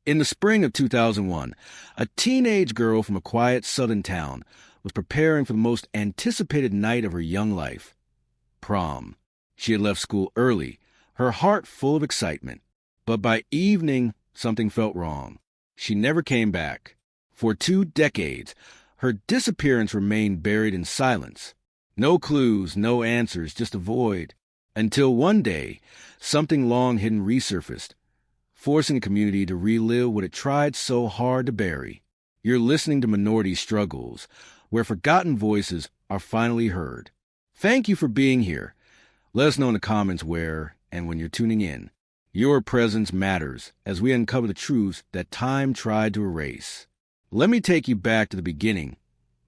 In the spring of 2001, a teenage girl from a quiet southern town was preparing for the most anticipated night of her young life, prom. She had left school early, her heart full of excitement. But by evening, something felt wrong. She never came back. For 2 decades, her disappearance remained buried in silence. No clues, no answers, just a void. Until one day, something long hidden resurfaced, forcing the community to relive what it tried so hard to bury. You're listening to Minority Struggles, where forgotten voices are finally heard. Thank you for being here. Let us know in the comments where and when you're tuning in. Your presence matters as we uncover the truths that time tried to erase. Let me take you back to the beginning.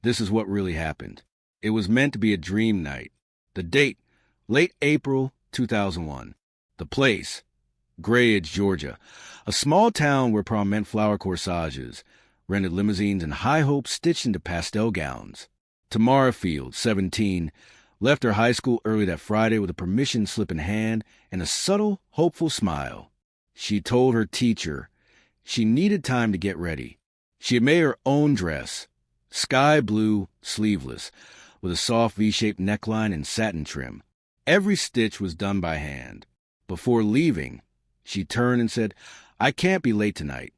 This is what really happened. It was meant to be a dream night. The date, late April 2001. The place, Grayage, Georgia, a small town where prom meant flower corsages, rented limousines, and high hopes stitched into pastel gowns. Tamara Fields, 17, left her high school early that Friday with a permission slip in hand and a subtle, hopeful smile. She told her teacher she needed time to get ready. She had made her own dress, sky blue, sleeveless, with a soft V-shaped neckline and satin trim. Every stitch was done by hand. Before leaving, she turned and said, "I can't be late tonight."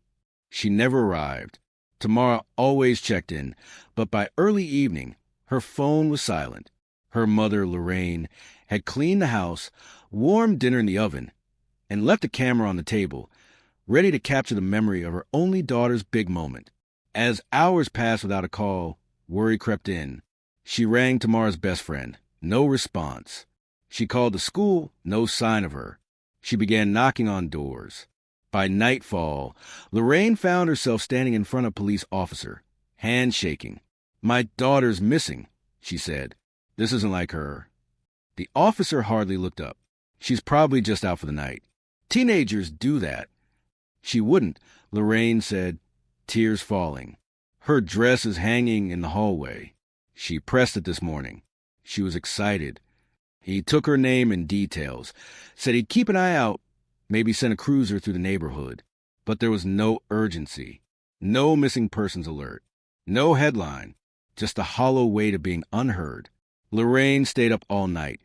She never arrived. Tamara always checked in, but by early evening, her phone was silent. Her mother, Lorraine, had cleaned the house, warmed dinner in the oven, and left a camera on the table, ready to capture the memory of her only daughter's big moment. As hours passed without a call, worry crept in. She rang Tamara's best friend. No response. She called the school. No sign of her. She began knocking on doors. By nightfall, Lorraine found herself standing in front of a police officer, hands shaking. "My daughter's missing," she said. "This isn't like her." The officer hardly looked up. "She's probably just out for the night. Teenagers do that." "She wouldn't," Lorraine said, tears falling. "Her dress is hanging in the hallway. She pressed it this morning." She was excited. He took her name and details, said he'd keep an eye out, maybe send a cruiser through the neighborhood. But there was no urgency, no missing persons alert, no headline, just a hollow weight of being unheard. Lorraine stayed up all night,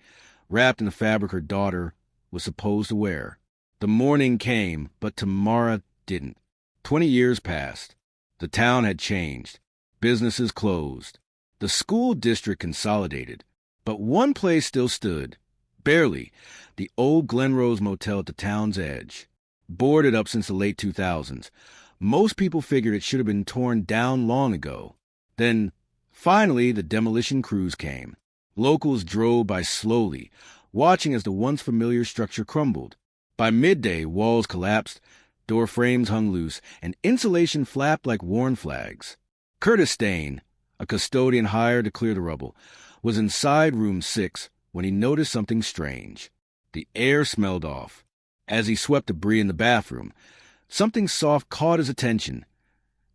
wrapped in the fabric her daughter was supposed to wear. The morning came, but Tamara didn't. 20 years passed. The town had changed. Businesses closed. The school district consolidated. But one place still stood, barely, the old Glenrose Motel at the town's edge. Boarded up since the late 2000s, most people figured it should have been torn down long ago. Then, finally, the demolition crews came. Locals drove by slowly, watching as the once familiar structure crumbled. By midday, walls collapsed, door frames hung loose, and insulation flapped like worn flags. Curtis Stain, a custodian hired to clear the rubble, was inside room 6 when he noticed something strange. The air smelled off. As he swept debris in the bathroom, something soft caught his attention,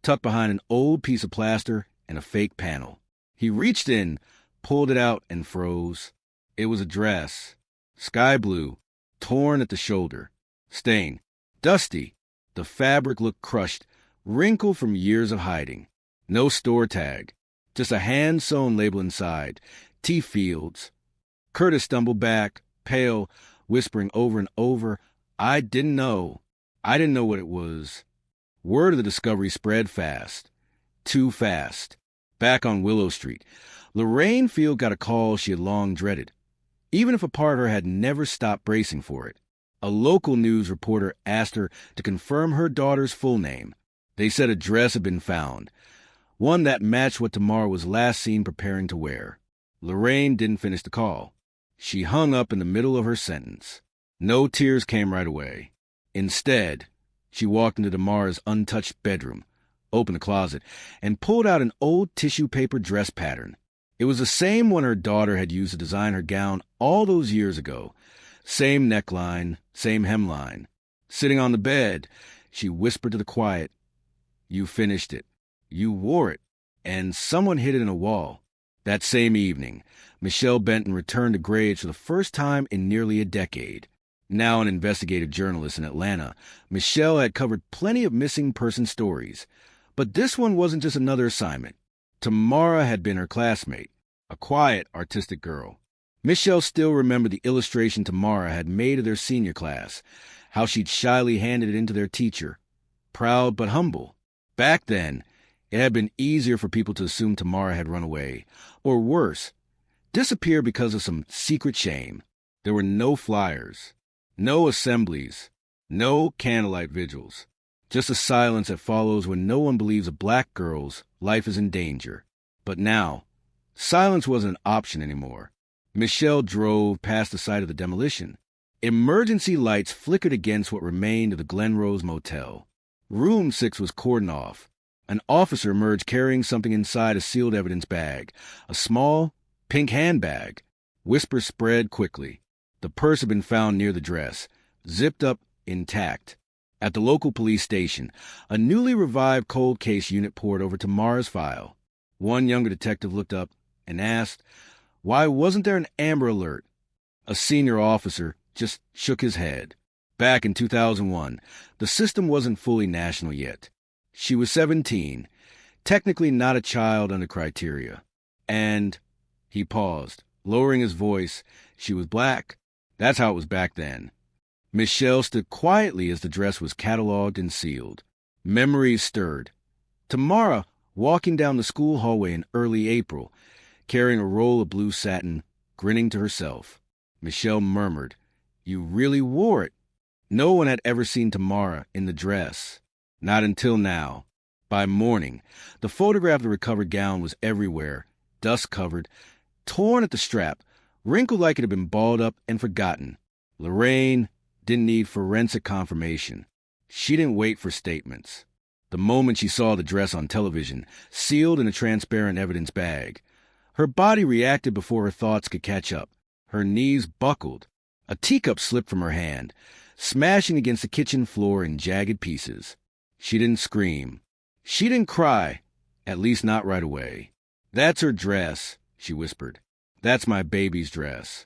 tucked behind an old piece of plaster and a fake panel. He reached in, pulled it out, and froze. It was a dress, sky blue, torn at the shoulder, stained, dusty. The fabric looked crushed, wrinkled from years of hiding. No store tag. Just a hand-sewn label inside, T. Fields. Curtis stumbled back, pale, whispering over and over, "I didn't know. I didn't know what it was." Word of the discovery spread fast. Too fast. Back on Willow Street, Lorraine Field got a call she had long dreaded, even if a part of her had never stopped bracing for it. A local news reporter asked her to confirm her daughter's full name. They said a dress had been found, one that matched what Tamara was last seen preparing to wear. Lorraine didn't finish the call. She hung up in the middle of her sentence. No tears came right away. Instead, she walked into Tamara's untouched bedroom, opened the closet, and pulled out an old tissue paper dress pattern. It was the same one her daughter had used to design her gown all those years ago. Same neckline, same hemline. Sitting on the bed, she whispered to the quiet, "You finished it. You wore it, and someone hid it in a wall." That same evening, Michelle Benton returned to Grayage for the first time in nearly a decade. Now an investigative journalist in Atlanta, Michelle had covered plenty of missing person stories. But this one wasn't just another assignment. Tamara had been her classmate, a quiet, artistic girl. Michelle still remembered the illustration Tamara had made of their senior class, how she'd shyly handed it into their teacher, proud but humble. Back then, it had been easier for people to assume Tamara had run away, or worse, disappear because of some secret shame. There were no flyers, no assemblies, no candlelight vigils, just a silence that follows when no one believes a black girl's life is in danger. But now, silence wasn't an option anymore. Michelle drove past the site of the demolition. Emergency lights flickered against what remained of the Glen Rose Motel. Room 6 was cordoned off. An officer emerged carrying something inside a sealed evidence bag, a small, pink handbag. Whispers spread quickly. The purse had been found near the dress, zipped up, intact. At the local police station, a newly revived cold case unit poured over Tamara's file. One younger detective looked up and asked, "Why wasn't there an Amber Alert?" A senior officer just shook his head. Back in 2001, the system wasn't fully national yet. She was 17, technically not a child under criteria. And he paused, lowering his voice. She was black. That's how it was back then. Michelle stood quietly as the dress was cataloged and sealed. Memories stirred. Tamara walking down the school hallway in early April, carrying a roll of blue satin, grinning to herself. Michelle murmured, "You really wore it." No one had ever seen Tamara in the dress. Not until now. By morning, the photograph of the recovered gown was everywhere, dust-covered, torn at the strap, wrinkled like it had been balled up and forgotten. Lorraine didn't need forensic confirmation. She didn't wait for statements. The moment she saw the dress on television, sealed in a transparent evidence bag, her body reacted before her thoughts could catch up. Her knees buckled. A teacup slipped from her hand, smashing against the kitchen floor in jagged pieces. She didn't scream. She didn't cry, at least not right away. "That's her dress," she whispered. "That's my baby's dress."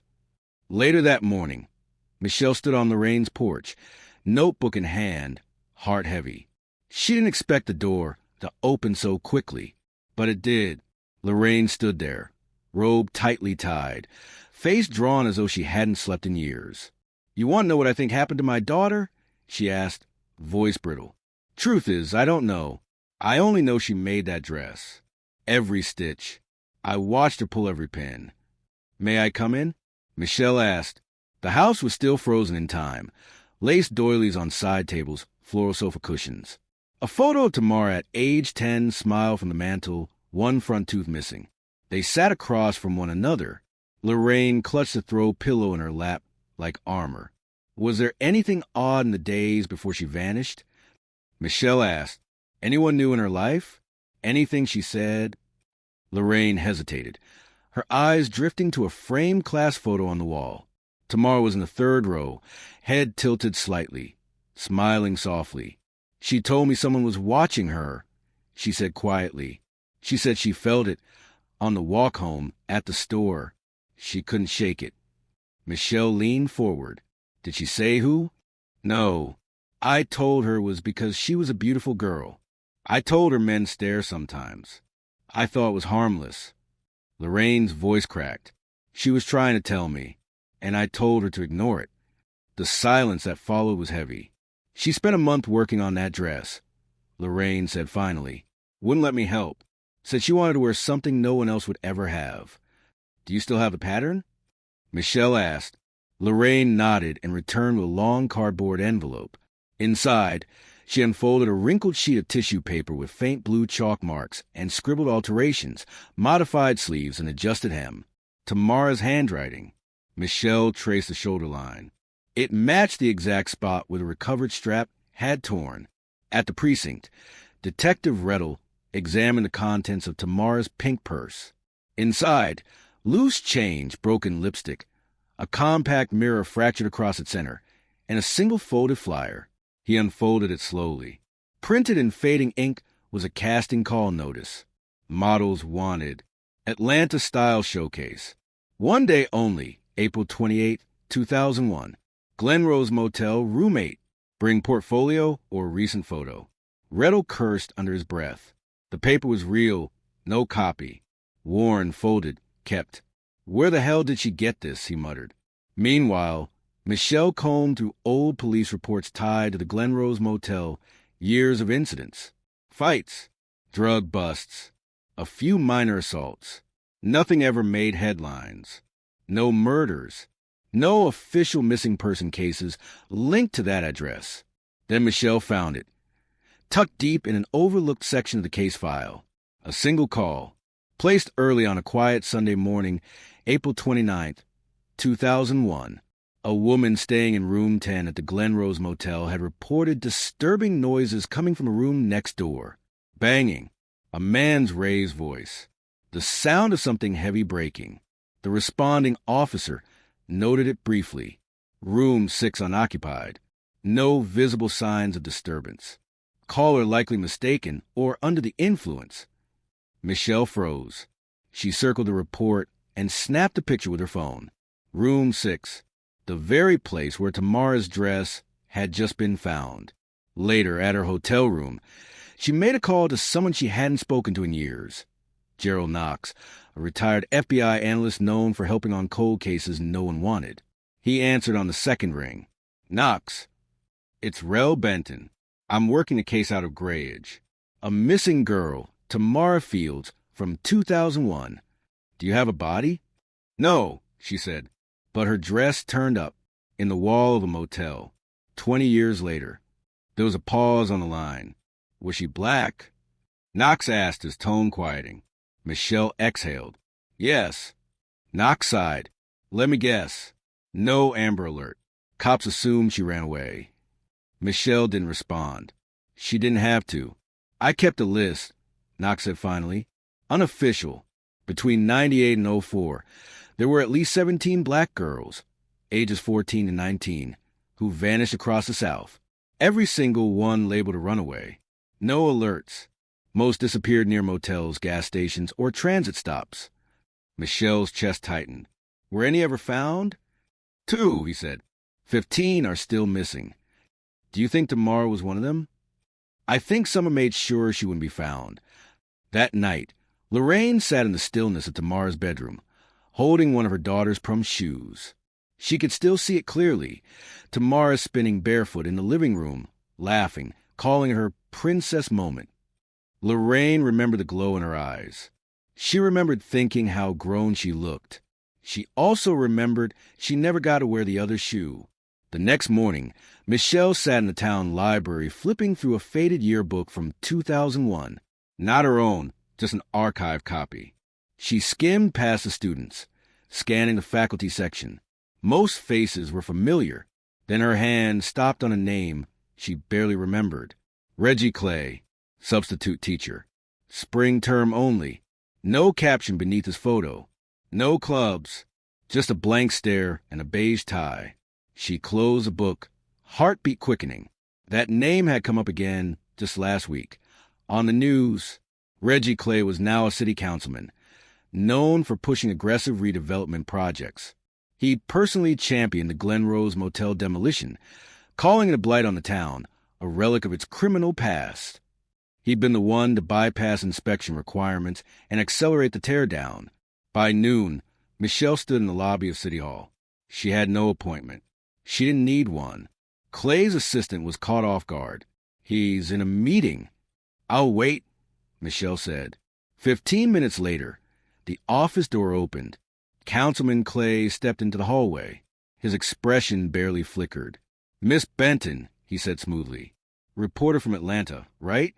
Later that morning, Michelle stood on Lorraine's porch, notebook in hand, heart heavy. She didn't expect the door to open so quickly, but it did. Lorraine stood there, robe tightly tied, face drawn as though she hadn't slept in years. "You want to know what I think happened to my daughter?" she asked, voice brittle. "Truth is, I don't know. I only know she made that dress. Every stitch. I watched her pull every pin." "May I come in?" Michelle asked. The house was still frozen in time. Lace doilies on side tables, floral sofa cushions. A photo of Tamara at age 10 smiled from the mantel, one front tooth missing. They sat across from one another. Lorraine clutched the throw pillow in her lap like armor. Was there anything odd in the days before she vanished? Michelle asked. Anyone new in her life? Anything she said? Lorraine hesitated, her eyes drifting to a framed class photo on the wall. Tamara was in the third row, head tilted slightly, smiling softly. "She told me someone was watching her," she said quietly. She said she felt it on the walk home, at the store. She couldn't shake it. Michelle leaned forward. "Did she say who?" "No. I told her it was because she was a beautiful girl. I told her men stare sometimes. I thought it was harmless." Lorraine's voice cracked. She was trying to tell me, and I told her to ignore it. The silence that followed was heavy. "She spent a month working on that dress," Lorraine said finally. "Wouldn't let me help. Said she wanted to wear something no one else would ever have." "Do you still have the pattern?" Michelle asked. Lorraine nodded and returned with a long cardboard envelope. Inside, she unfolded a wrinkled sheet of tissue paper with faint blue chalk marks and scribbled alterations, modified sleeves, and adjusted hem. Tamara's handwriting. Michelle traced the shoulder line. It matched the exact spot where the recovered strap had torn. At the precinct, Detective Rettle examined the contents of Tamara's pink purse. Inside, loose change, broken lipstick, a compact mirror fractured across its center, and a single folded flyer. He unfolded it slowly. Printed in fading ink was a casting call notice. Models wanted. Atlanta Style Showcase. One day only, April 28, 2001. Glenrose Motel roommate. Bring portfolio or recent photo. Rettel cursed under his breath. The paper was real, no copy. Worn, folded, kept. Where the hell did she get this, he muttered. Meanwhile, Michelle combed through old police reports tied to the Glenrose Motel, years of incidents. Fights, drug busts, a few minor assaults. Nothing ever made headlines. No murders. No official missing person cases linked to that address. Then Michelle found it, tucked deep in an overlooked section of the case file. A single call, placed early on a quiet Sunday morning, April 29th, 2001. A woman staying in room 10 at the Glenrose Motel had reported disturbing noises coming from a room next door. Banging. A man's raised voice. The sound of something heavy breaking. The responding officer noted it briefly. Room 6 unoccupied. No visible signs of disturbance. Caller likely mistaken or under the influence. Michelle froze. She circled the report and snapped a picture with her phone. Room 6. The very place where Tamara's dress had just been found. Later, at her hotel room, she made a call to someone she hadn't spoken to in years. Gerald Knox, a retired FBI analyst known for helping on cold cases no one wanted. He answered on the second ring. Knox, it's Rel Benton. I'm working a case out of Grayage. A missing girl, Tamara Fields, from 2001. Do you have a body? No, she said, but her dress turned up in the wall of a motel. 20 years later. There was a pause on the line. Was she black? Knox asked, his tone quieting. Michelle exhaled. Yes. Knox sighed. Let me guess. No Amber Alert. Cops assumed she ran away. Michelle didn't respond. She didn't have to. I kept a list, Knox said finally. Unofficial. Between 98 and 04, there were at least 17 black girls, ages 14 and 19, who vanished across the South. Every single one labeled a runaway. No alerts. Most disappeared near motels, gas stations, or transit stops. Michelle's chest tightened. Were any ever found? 2, he said. 15 are still missing. Do you think Tamara was one of them? I think someone made sure she wouldn't be found. That night, Lorraine sat in the stillness of Tamara's bedroom, holding one of her daughter's Prom shoes. She could still see it clearly. Tamara spinning barefoot in the living room, laughing, calling it her princess moment. Lorraine remembered the glow in her eyes. She remembered thinking how grown she looked. She also remembered she never got to wear the other shoe. The next morning, Michelle sat in the town library flipping through a faded yearbook from 2001. Not her own, just an archive copy. She skimmed past the students, scanning the faculty section. Most faces were familiar. Then her hand stopped on a name she barely remembered. Reggie Clay, substitute teacher. Spring term only. No caption beneath his photo. No clubs. Just a blank stare and a beige tie. She closed the book, heartbeat quickening. That name had come up again just last week. On the news, Reggie Clay was now a city councilman, known for pushing aggressive redevelopment projects. He personally championed the Glenrose Motel demolition, calling it a blight on the town, a relic of its criminal past. He'd been the one to bypass inspection requirements and accelerate the teardown. By noon, Michelle stood in the lobby of City Hall. She had no appointment. She didn't need one. Clay's assistant was caught off guard. He's in a meeting. I'll wait, Michelle said. 15 minutes later, the office door opened. Councilman Clay stepped into the hallway. His expression barely flickered. Miss Benton, he said smoothly. Reporter from Atlanta, right?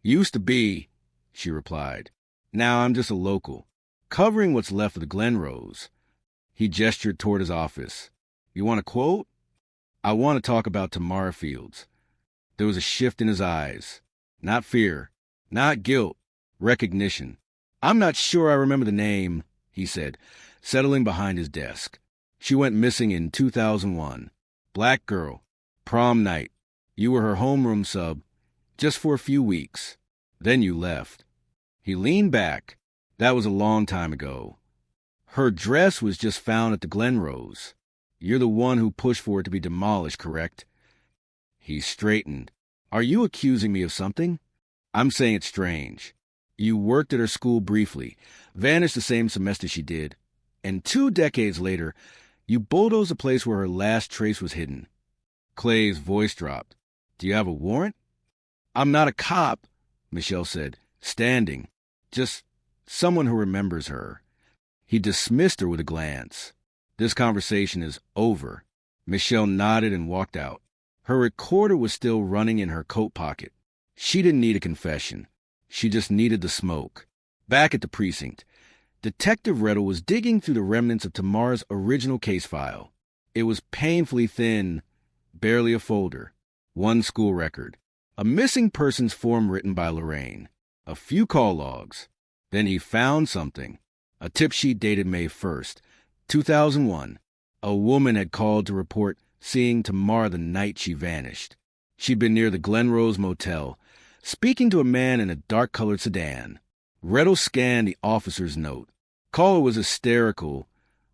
Used to be, she replied. Now I'm just a local, covering what's left of the Glenrose. He gestured toward his office. You want a quote? I want to talk about Tamara Fields. There was a shift in his eyes. Not fear, not guilt, recognition. I'm not sure I remember the name, he said, settling behind his desk. She went missing in 2001. Black girl. Prom night. You were her homeroom sub, just for a few weeks. Then you left. He leaned back. That was a long time ago. Her dress was just found at the Glenrose. You're the one who pushed for it to be demolished, correct? He straightened. Are you accusing me of something? I'm saying it's strange. You worked at her school briefly, vanished the same semester she did, and 2 decades later, you bulldozed a place where her last trace was hidden. Clay's voice dropped. Do you have a warrant? I'm not a cop, Michelle said, standing. Just someone who remembers her. He dismissed her with a glance. This conversation is over. Michelle nodded and walked out. Her recorder was still running in her coat pocket. She didn't need a confession. She just needed the smoke. Back at the precinct, Detective Rettel was digging through the remnants of Tamara's original case file. It was painfully thin, barely a folder. One school record. A missing persons form written by Lorraine. A few call logs. Then he found something. A tip sheet dated May 1st, 2001. A woman had called to report seeing Tamara the night she vanished. She'd been near the Glenrose Motel, speaking to a man in a dark-colored sedan. Rettel scanned the officer's note. Caller was hysterical,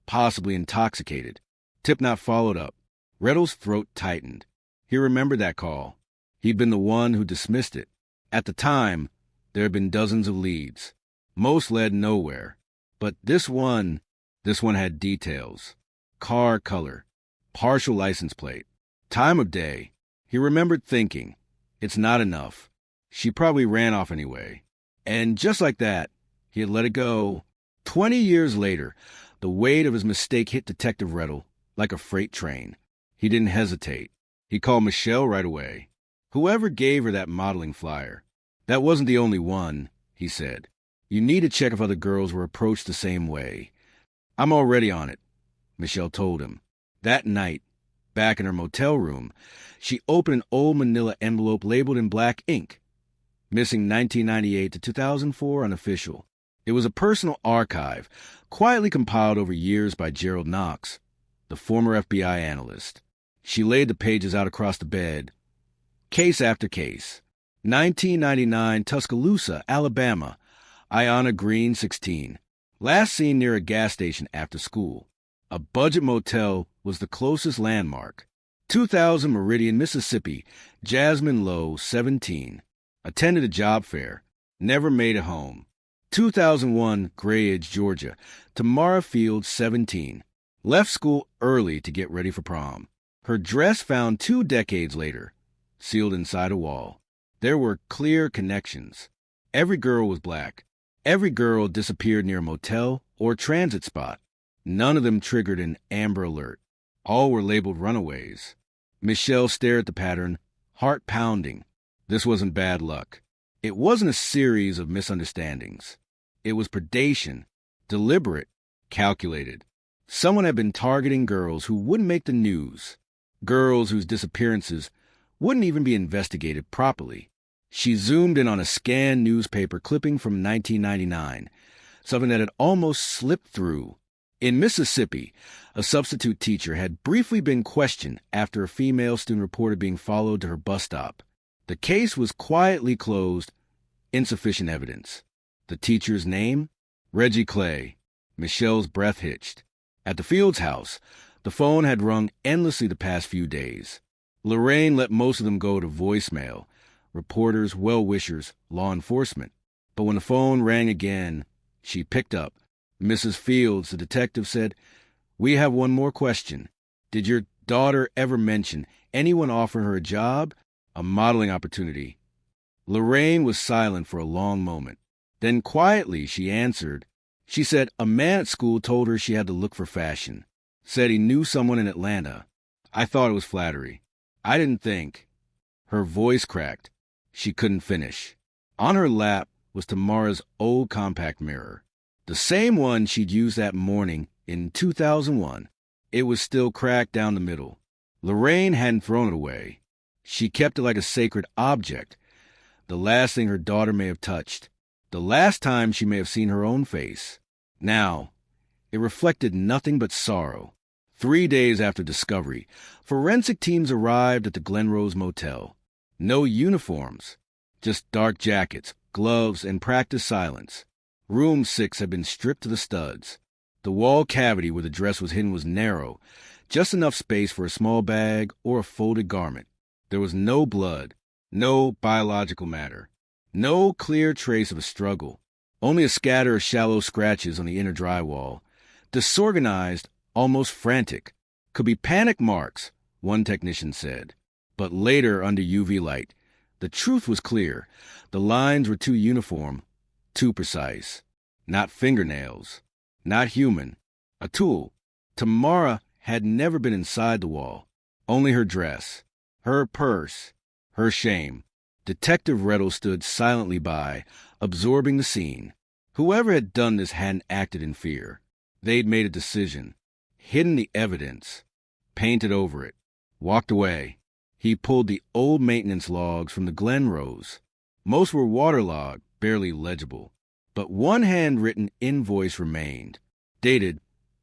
possibly intoxicated. Tip not followed up. Rettel's throat tightened. He remembered that call. He'd been the one who dismissed it. At the time, there had been dozens of leads. Most led nowhere. But this one had details. Car color, partial license plate, time of day. He remembered thinking, it's not enough. She probably ran off anyway. And just like that, he had let it go. 20 years later, the weight of his mistake hit Detective Rettel like a freight train. He didn't hesitate. He called Michelle right away. Whoever gave her that modeling flyer. That wasn't the only one, he said. You need to check if other girls were approached the same way. I'm already on it, Michelle told him. That night, back in her motel room, she opened an old manila envelope labeled in black ink. Missing 1998 to 2004 unofficial. It was a personal archive, quietly compiled over years by Gerald Knox, the former FBI analyst. She laid the pages out across the bed. Case after case. 1999 Tuscaloosa, Alabama. Ayanna Green, 16. Last seen near a gas station after school. A budget motel was the closest landmark. 2000 Meridian, Mississippi. Jasmine Lowe, 17. Attended a job fair. Never made it home. 2001 Grayedge, Georgia. Tamara Fields, 17. Left school early to get ready for prom. Her dress found 2 decades later, sealed inside a wall. There were clear connections. Every girl was black. Every girl disappeared near a motel or transit spot. None of them triggered an Amber Alert. All were labeled runaways. Michelle stared at the pattern, heart pounding. This wasn't bad luck. It wasn't a series of misunderstandings. It was predation, deliberate, calculated. Someone had been targeting girls who wouldn't make the news, girls whose disappearances wouldn't even be investigated properly. She zoomed in on a scanned newspaper clipping from 1999, something that had almost slipped through. In Mississippi, a substitute teacher had briefly been questioned after a female student reported being followed to her bus stop. The case was quietly closed, insufficient evidence. The teacher's name? Reggie Clay. Michelle's breath hitched. At the Fields house, the phone had rung endlessly the past few days. Lorraine let most of them go to voicemail. Reporters, well-wishers, law enforcement. But when the phone rang again, she picked up. Mrs. Fields, the detective, said, "We have one more question. Did your daughter ever mention anyone offering her a job, a modeling opportunity?" Lorraine was silent for a long moment. Then quietly she answered. She said a man at school told her she had to look for fashion. Said he knew someone in Atlanta. I thought it was flattery. I didn't think. Her voice cracked. She couldn't finish. On her lap was Tamara's old compact mirror. The same one she'd used that morning in 2001. It was still cracked down the middle. Lorraine hadn't thrown it away. She kept it like a sacred object. The last thing her daughter may have touched. The last time she may have seen her own face. Now, it reflected nothing but sorrow. 3 days after discovery, forensic teams arrived at the Glenrose Motel. No uniforms, just dark jackets, gloves, and practiced silence. Room 6 had been stripped to the studs. The wall cavity where the dress was hidden was narrow, just enough space for a small bag or a folded garment. There was no blood, no biological matter, no clear trace of a struggle, only a scatter of shallow scratches on the inner drywall. Disorganized, almost frantic. Could be panic marks, one technician said. But later, under UV light, the truth was clear. The lines were too uniform, too precise. Not fingernails, not human. A tool. Tamara had never been inside the wall. Only her dress, her purse, her shame. Detective Rettle stood silently by, absorbing the scene. Whoever had done this hadn't acted in fear. They'd made a decision, hidden the evidence, painted over it, walked away. He pulled the old maintenance logs from the Glen rows. Most were waterlogged, barely legible. But one handwritten invoice remained, dated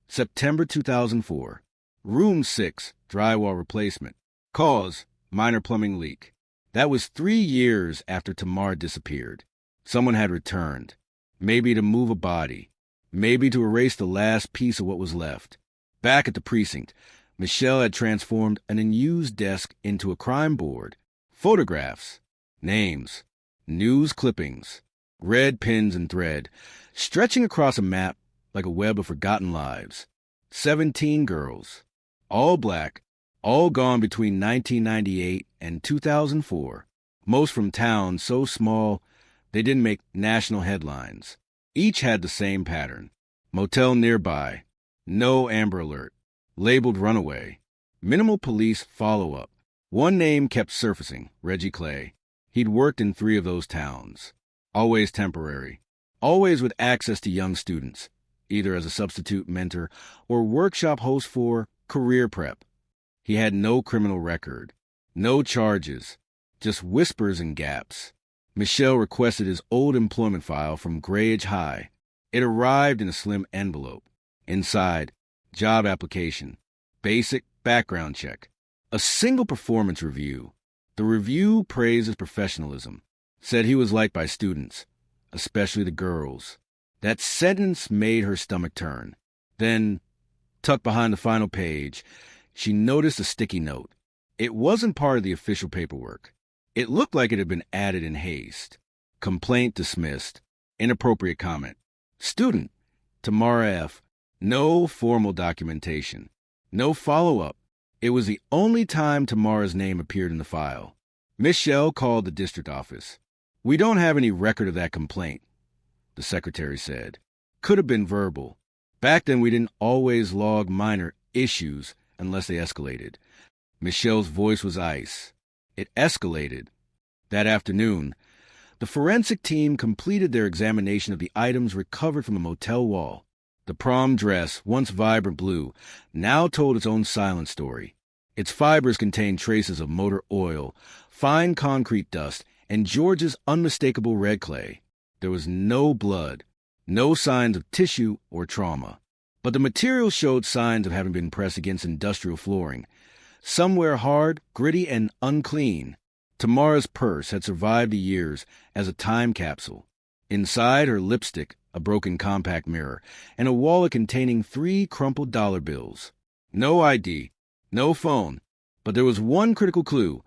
September 2004. Room 6, drywall replacement. Cause, minor plumbing leak. That was 3 years after Tamara disappeared. Someone had returned, maybe to move a body, maybe to erase the last piece of what was left. Back at the precinct, Michelle had transformed an unused desk into a crime board. Photographs, names, news clippings, red pins and thread, stretching across a map like a web of forgotten lives. 17 girls, all black, all gone between 1998 and 2004, most from towns so small they didn't make national headlines. Each had the same pattern. Motel nearby, no Amber Alert, labeled runaway, minimal police follow-up. One name kept surfacing, Reggie Clay. He'd worked in 3 of those towns. Always temporary, always with access to young students, either as a substitute mentor or workshop host for career prep. He had no criminal record, no charges, just whispers and gaps. Michelle requested his old employment file from Greyage High. It arrived in a slim envelope. Inside, job application, basic background check, a single performance review. The review praised his professionalism, said he was liked by students, especially the girls. That sentence made her stomach turn. Then, tucked behind the final page, she noticed a sticky note. It wasn't part of the official paperwork. It looked like it had been added in haste. Complaint dismissed. Inappropriate comment. Student, Tamara F. No formal documentation. No follow-up. It was the only time Tamara's name appeared in the file. Michelle called the district office. "We don't have any record of that complaint," the secretary said. Could have been verbal. Back then, we didn't always log minor issues unless they escalated. Michelle's voice was ice. It escalated. That afternoon, the forensic team completed their examination of the items recovered from the motel wall. The prom dress, once vibrant blue, now told its own silent story. Its fibers contained traces of motor oil, fine concrete dust, and George's unmistakable red clay. There was no blood, no signs of tissue or trauma. But the material showed signs of having been pressed against industrial flooring. Somewhere hard, gritty, and unclean. Tamara's purse had survived the years as a time capsule. Inside, her lipstick, a broken compact mirror, and a wallet containing 3 crumpled dollar bills. No ID, no phone, but there was one critical clue,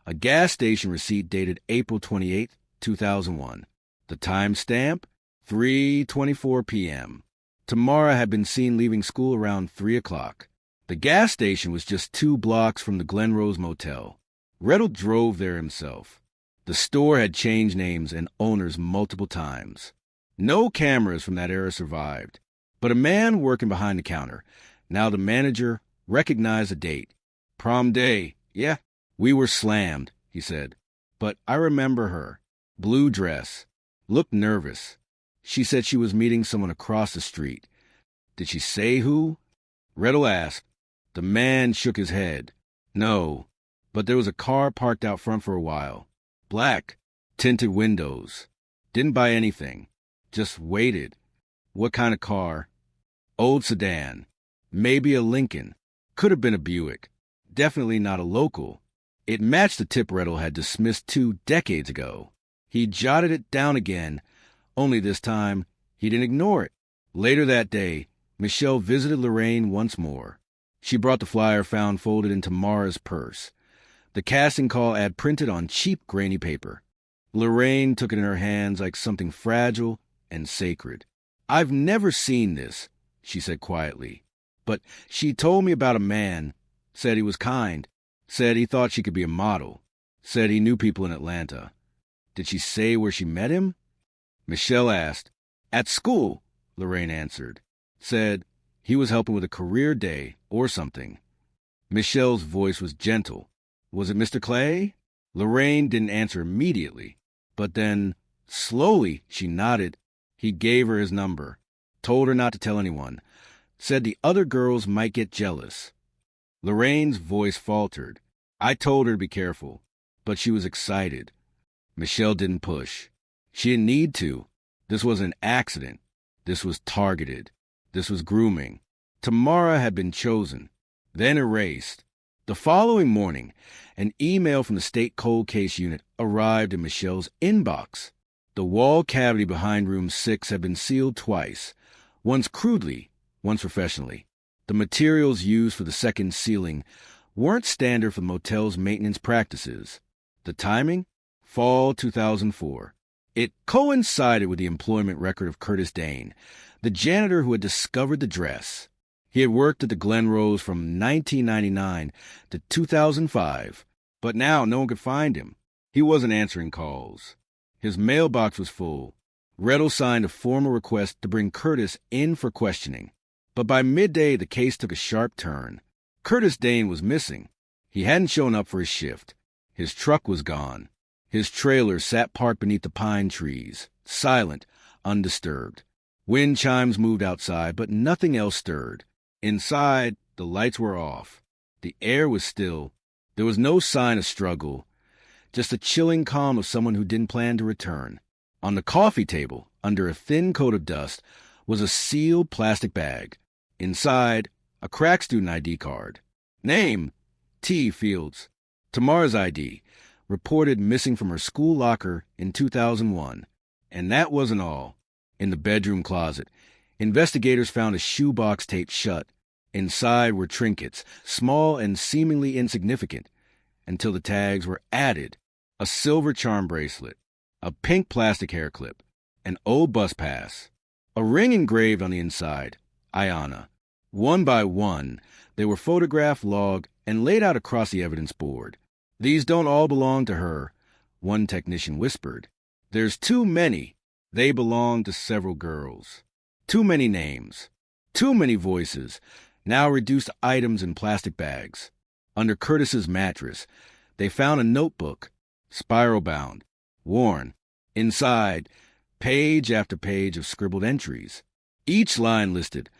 a gas station receipt dated April 28, 2001. The timestamp, 3:24 p.m. Tamara had been seen leaving school around 3 o'clock. The gas station was just 2 blocks from the Glenrose Motel. Rettle drove there himself. The store had changed names and owners multiple times. No cameras from that era survived, but a man working behind the counter, now the manager, recognized the date. Prom day, yeah. We were slammed, he said. But I remember her. Blue dress. Looked nervous. She said she was meeting someone across the street. Did she say who? Rettle asked. The man shook his head. No, but there was a car parked out front for a while. Black, tinted windows. Didn't buy anything. Just waited. What kind of car? Old sedan. Maybe a Lincoln. Could have been a Buick. Definitely not a local. It matched the tip Rettle had dismissed 2 decades ago. He jotted it down again, only this time he didn't ignore it. Later that day, Michelle visited Lorraine once more. She brought the flyer found folded in Tamara's purse. The casting call ad printed on cheap, grainy paper. Lorraine took it in her hands like something fragile and sacred. "I've never seen this," she said quietly. "But she told me about a man, said he was kind, said he thought she could be a model, said he knew people in Atlanta. Did she say where she met him?" Michelle asked. "At school," Lorraine answered. "Said he was helping with a career day or something." Michelle's voice was gentle. "Was it Mr. Clay?" Lorraine didn't answer immediately, but then, slowly, she nodded. He gave her his number, told her not to tell anyone, said the other girls might get jealous. Lorraine's voice faltered. "I told her to be careful," but she was excited. Michelle didn't push. She didn't need to. This was an accident. This was targeted. This was grooming. Tamara had been chosen, then erased. The following morning, an email from the state cold case unit arrived in Michelle's inbox. The wall cavity behind room 6 had been sealed twice, once crudely, once professionally. The materials used for the second sealing weren't standard for the motel's maintenance practices. The timing? Fall 2004. It coincided with the employment record of Curtis Dane, the janitor who had discovered the dress. He had worked at the Glenrose from 1999 to 2005, but now no one could find him. He wasn't answering calls. His mailbox was full. Rettel signed a formal request to bring Curtis in for questioning. But by midday, the case took a sharp turn. Curtis Dane was missing. He hadn't shown up for his shift. His truck was gone. His trailer sat parked beneath the pine trees, silent, undisturbed. Wind chimes moved outside, but nothing else stirred. Inside, the lights were off. The air was still. There was no sign of struggle, just the chilling calm of someone who didn't plan to return. On the coffee table, under a thin coat of dust, was a sealed plastic bag. Inside, a cracked student ID card. Name: T. Fields. Tamara's ID, reported missing from her school locker in 2001. And that wasn't all. In the bedroom closet, investigators found a shoebox taped shut. Inside were trinkets, small and seemingly insignificant, until the tags were added: a silver charm bracelet, a pink plastic hair clip, an old bus pass, a ring engraved on the inside, Ayana. One by one, they were photographed, logged, and laid out across the evidence board. "These don't all belong to her," one technician whispered. "There's too many. They belong to several girls. Too many names. Too many voices, now reduced to items in plastic bags." Under Curtis's mattress, they found a notebook, spiral-bound, worn. Inside, page after page of scribbled entries. Each line listed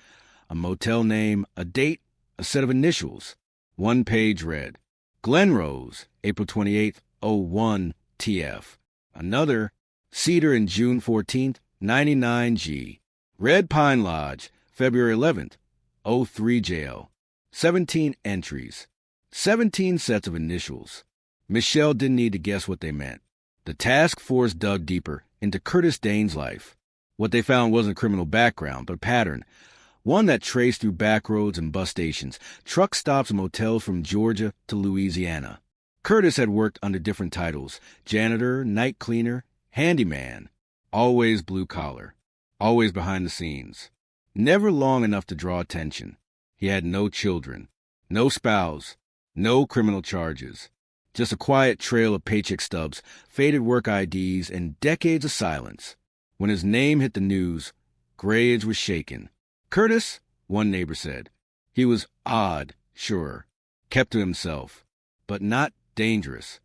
a motel name, a date, a set of initials. One page read, "Glenrose, April 28th, 01 TF. Another, Cedar in June 14th, 99G. Red Pine Lodge, February 11th, 03 JL. 17 entries. 17 sets of initials. Michelle didn't need to guess what they meant. The task force dug deeper into Curtis Dane's life. What they found wasn't a criminal background, but a pattern. One that traced through back roads and bus stations, truck stops and motels from Georgia to Louisiana. Curtis had worked under different titles: janitor, night cleaner, handyman. Always blue collar. Always behind the scenes. Never long enough to draw attention. He had no children, no spouse, no criminal charges. Just a quiet trail of paycheck stubs, faded work IDs, and decades of silence. When his name hit the news, Graves was shaken. Curtis, one neighbor said. He was odd, sure. Kept to himself. But not dangerous.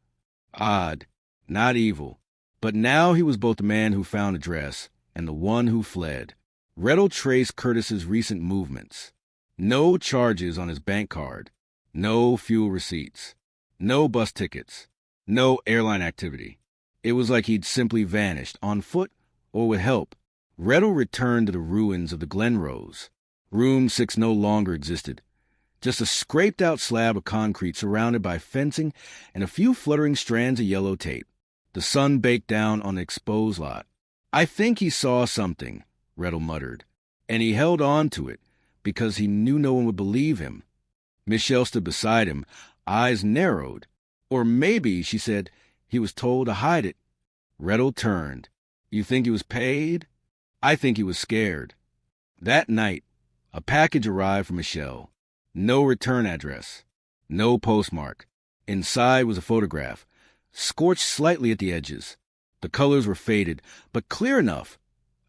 Odd, not evil. But now he was both the man who found a dress and the one who fled. Rettel traced Curtis's recent movements. No charges on his bank card. No fuel receipts. No bus tickets. No airline activity. It was like he'd simply vanished, on foot or with help. Rettel returned to the ruins of the Glenrose. Room 6 no longer existed. Just a scraped-out slab of concrete surrounded by fencing and a few fluttering strands of yellow tape. The sun baked down on the exposed lot. "I think he saw something," Rettel muttered, and he held on to it because he knew no one would believe him. Michelle stood beside him, eyes narrowed. Or maybe, she said, he was told to hide it. Rettel turned. You think he was paid? I think he was scared. That night, a package arrived from Michelle. No return address. No postmark. Inside was a photograph, scorched slightly at the edges. The colors were faded, but clear enough.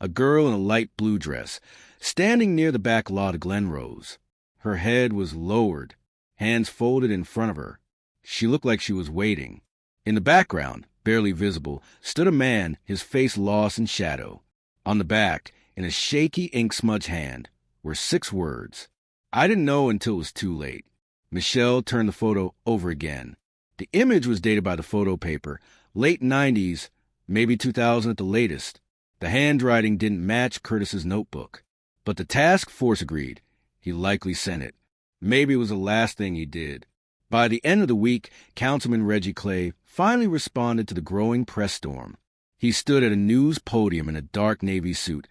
A girl in a light blue dress, standing near the back lot of Glenrose. Her head was lowered, hands folded in front of her. She looked like she was waiting. In the background, barely visible, stood a man, his face lost in shadow. On the back, in a shaky ink-smudged hand, were 6 words. I didn't know until it was too late. Michelle turned the photo over again. The image was dated by the photo paper, late 90s, maybe 2000 at the latest. The handwriting didn't match Curtis's notebook. But the task force agreed. He likely sent it. Maybe it was the last thing he did. By the end of the week, Councilman Reggie Clay finally responded to the growing press storm. He stood at a news podium in a dark navy suit,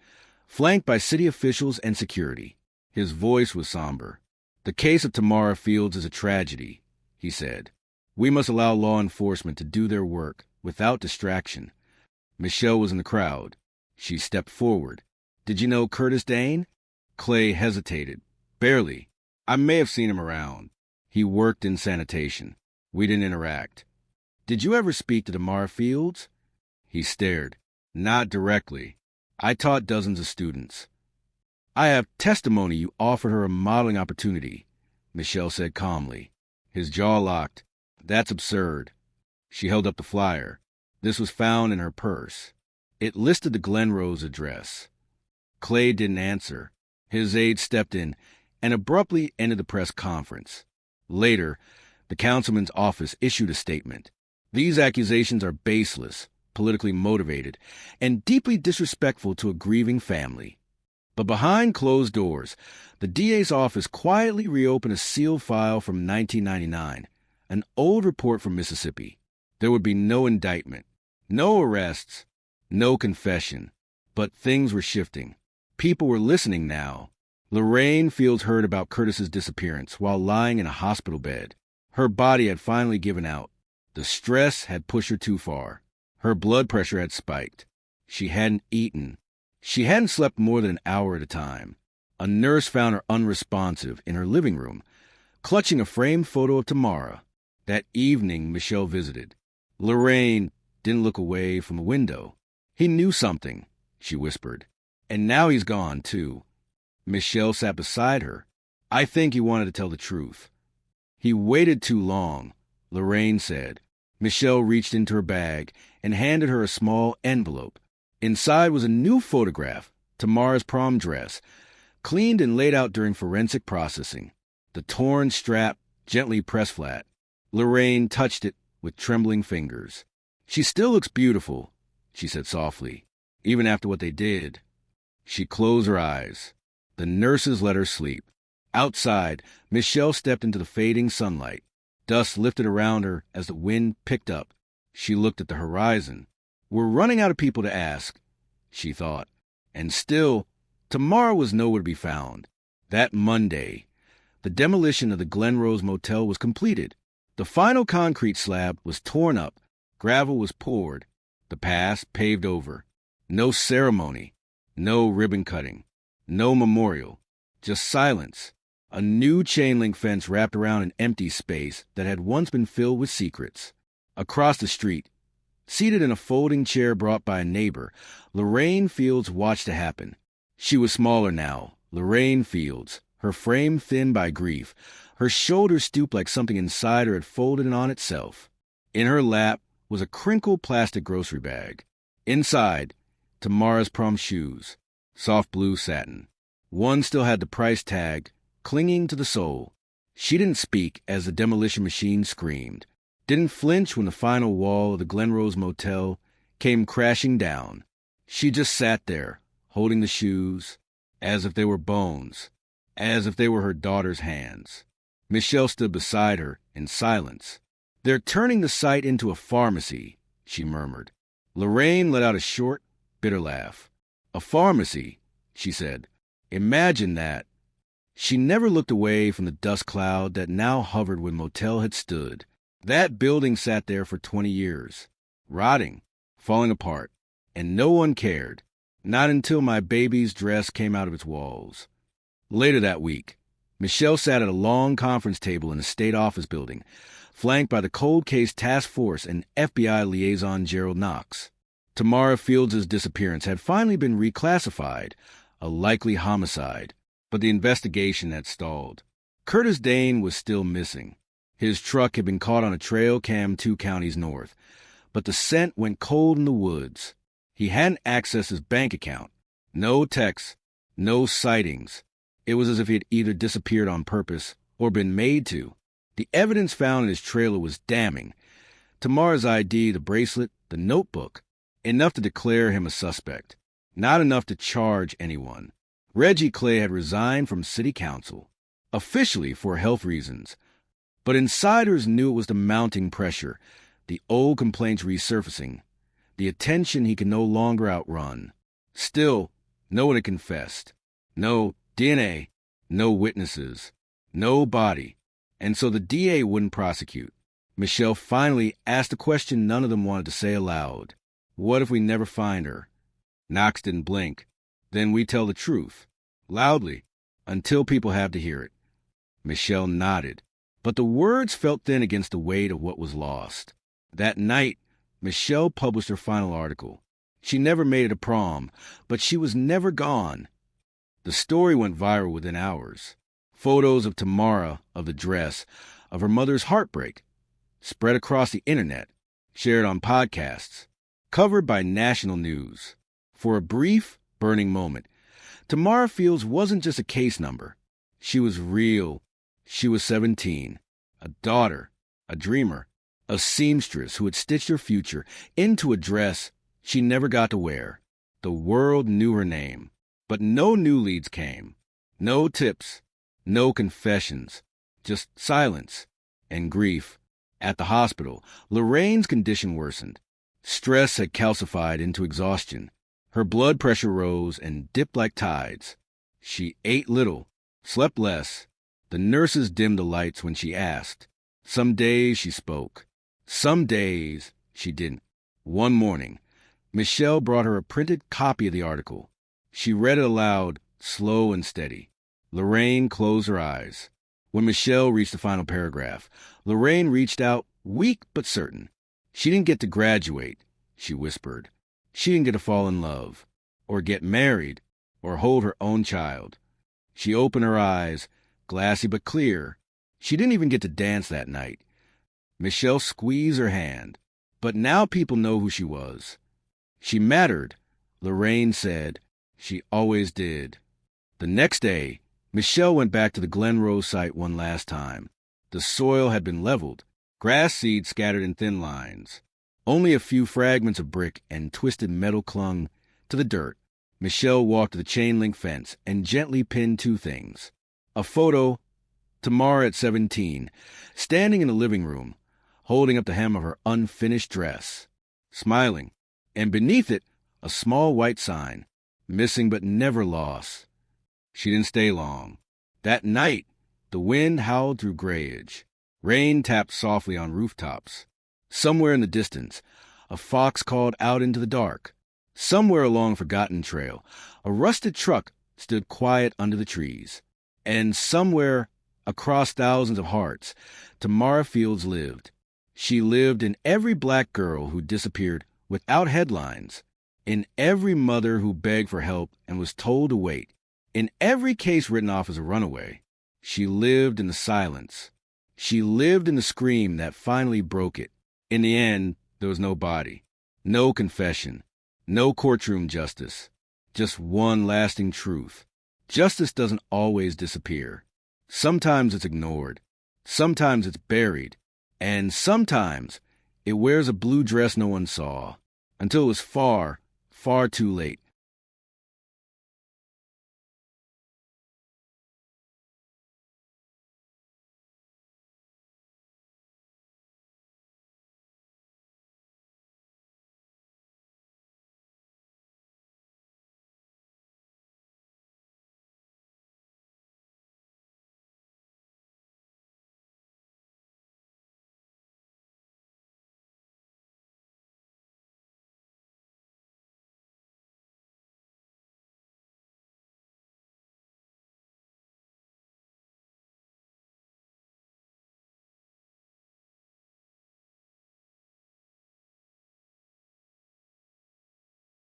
flanked by city officials and security. His voice was somber. The case of Tamara Fields is a tragedy, he said. We must allow law enforcement to do their work without distraction. Michelle was in the crowd. She stepped forward. Did you know Curtis Dane? Clay hesitated. Barely. I may have seen him around. He worked in sanitation. We didn't interact. Did you ever speak to Tamara Fields? He stared. Not directly. I taught dozens of students. I have testimony you offered her a modeling opportunity, Michelle said calmly. His jaw locked. That's absurd. She held up the flyer. This was found in her purse. It listed the Glenrose address. Clay didn't answer. His aide stepped in and abruptly ended the press conference. Later, the councilman's office issued a statement. These accusations are baseless, politically motivated, and deeply disrespectful to a grieving family. But behind closed doors, the DA's office quietly reopened a sealed file from 1999, an old report from Mississippi. There would be no indictment, no arrests, no confession. But things were shifting. People were listening now. Lorraine Fields heard about Curtis's disappearance while lying in a hospital bed. Her body had finally given out. The stress had pushed her too far. Her blood pressure had spiked. She hadn't eaten. She hadn't slept more than an hour at a time. A nurse found her unresponsive in her living room, clutching a framed photo of Tamara. That evening, Michelle visited. Lorraine didn't look away from the window. He knew something, she whispered. And now he's gone, too. Michelle sat beside her. I think he wanted to tell the truth. He waited too long, Lorraine said. Michelle reached into her bag and handed her a small envelope. Inside was a new photograph, Tamara's prom dress, cleaned and laid out during forensic processing. The torn strap gently pressed flat. Lorraine touched it with trembling fingers. She still looks beautiful, she said softly, even after what they did. She closed her eyes. The nurses let her sleep. Outside, Michelle stepped into the fading sunlight. Dust lifted around her as the wind picked up. She looked at the horizon. We're running out of people to ask, she thought. And still, Tamara was nowhere to be found. That Monday, the demolition of the Glenrose Motel was completed. The final concrete slab was torn up. Gravel was poured. The path paved over. No ceremony. No ribbon cutting. No memorial. Just silence. A new chain-link fence wrapped around an empty space that had once been filled with secrets. Across the street, seated in a folding chair brought by a neighbor, Lorraine Fields watched it happen. She was smaller now, Lorraine Fields, her frame thin by grief, her shoulders stooped like something inside her had folded in on itself. In her lap was a crinkled plastic grocery bag. Inside, Tamara's prom shoes, soft blue satin. One still had the price tag, clinging to the sole. She didn't speak as the demolition machine screamed, didn't flinch when the final wall of the Glenrose Motel came crashing down. She just sat there, holding the shoes, as if they were bones, as if they were her daughter's hands. Michelle stood beside her in silence. They're turning the site into a pharmacy, she murmured. Lorraine let out a short, bitter laugh. A pharmacy, she said. Imagine that. She never looked away from the dust cloud that now hovered where motel had stood. That building sat there for 20 years, rotting, falling apart, and no one cared, not until my baby's dress came out of its walls. Later that week, Michelle sat at a long conference table in the state office building, flanked by the cold case task force and FBI liaison Gerald Knox. Tamara Fields' disappearance had finally been reclassified, a likely homicide, but the investigation had stalled. Curtis Dane was still missing. His truck had been caught on a trail cam 2 counties north, but the scent went cold in the woods. He hadn't accessed his bank account. No texts, no sightings. It was as if he had either disappeared on purpose or been made to. The evidence found in his trailer was damning. Tamara's ID, the bracelet, the notebook, enough to declare him a suspect, not enough to charge anyone. Reggie Clay had resigned from city council, officially for health reasons, but insiders knew it was the mounting pressure, the old complaints resurfacing, the attention he could no longer outrun. Still, no one had confessed. No DNA, no witnesses, no body, and so the DA wouldn't prosecute. Michelle finally asked a question none of them wanted to say aloud. What if we never find her? Knox didn't blink. Then we tell the truth, loudly, until people have to hear it. Michelle nodded, but the words felt thin against the weight of what was lost. That night, Michelle published her final article. She never made it to prom, but she was never gone. The story went viral within hours. Photos of Tamara, of the dress, of her mother's heartbreak, spread across the internet, shared on podcasts, covered by national news. For a brief, burning moment, Tamara Fields wasn't just a case number. She was real. She was 17, a daughter, a dreamer, a seamstress who had stitched her future into a dress she never got to wear. The world knew her name, but no new leads came. No tips, no confessions, just silence and grief. At the hospital, Lorraine's condition worsened. Stress had calcified into exhaustion. Her blood pressure rose and dipped like tides. She ate little, slept less. The nurses dimmed the lights when she asked. Some days she spoke. Some days she didn't. One morning, Michelle brought her a printed copy of the article. She read it aloud, slow and steady. Lorraine closed her eyes. When Michelle reached the final paragraph, Lorraine reached out, weak but certain. She didn't get to graduate, she whispered. She didn't get to fall in love, or get married, or hold her own child. She opened her eyes, glassy but clear. She didn't even get to dance that night. Michelle squeezed her hand. But now people know who she was. She mattered, Lorraine said. She always did. The next day, Michelle went back to the Glen Rose site one last time. The soil had been leveled, grass seed scattered in thin lines. Only a few fragments of brick and twisted metal clung to the dirt. Michelle walked to the chain-link fence and gently pinned 2 things. A photo, Tamara at 17, standing in the living room, holding up the hem of her unfinished dress, smiling, and beneath it, a small white sign, missing but never lost. She didn't stay long. That night, the wind howled through Grayage. Rain tapped softly on rooftops. Somewhere in the distance, a fox called out into the dark. Somewhere along Forgotten Trail, a rusted truck stood quiet under the trees. And somewhere, across thousands of hearts, Tamara Fields lived. She lived in every black girl who disappeared without headlines, in every mother who begged for help and was told to wait, in every case written off as a runaway. She lived in the silence. She lived in the scream that finally broke it. In the end, there was no body, no confession, no courtroom justice, just one lasting truth. Justice doesn't always disappear. Sometimes it's ignored. Sometimes it's buried. And sometimes it wears a blue dress no one saw, until it was far, far too late.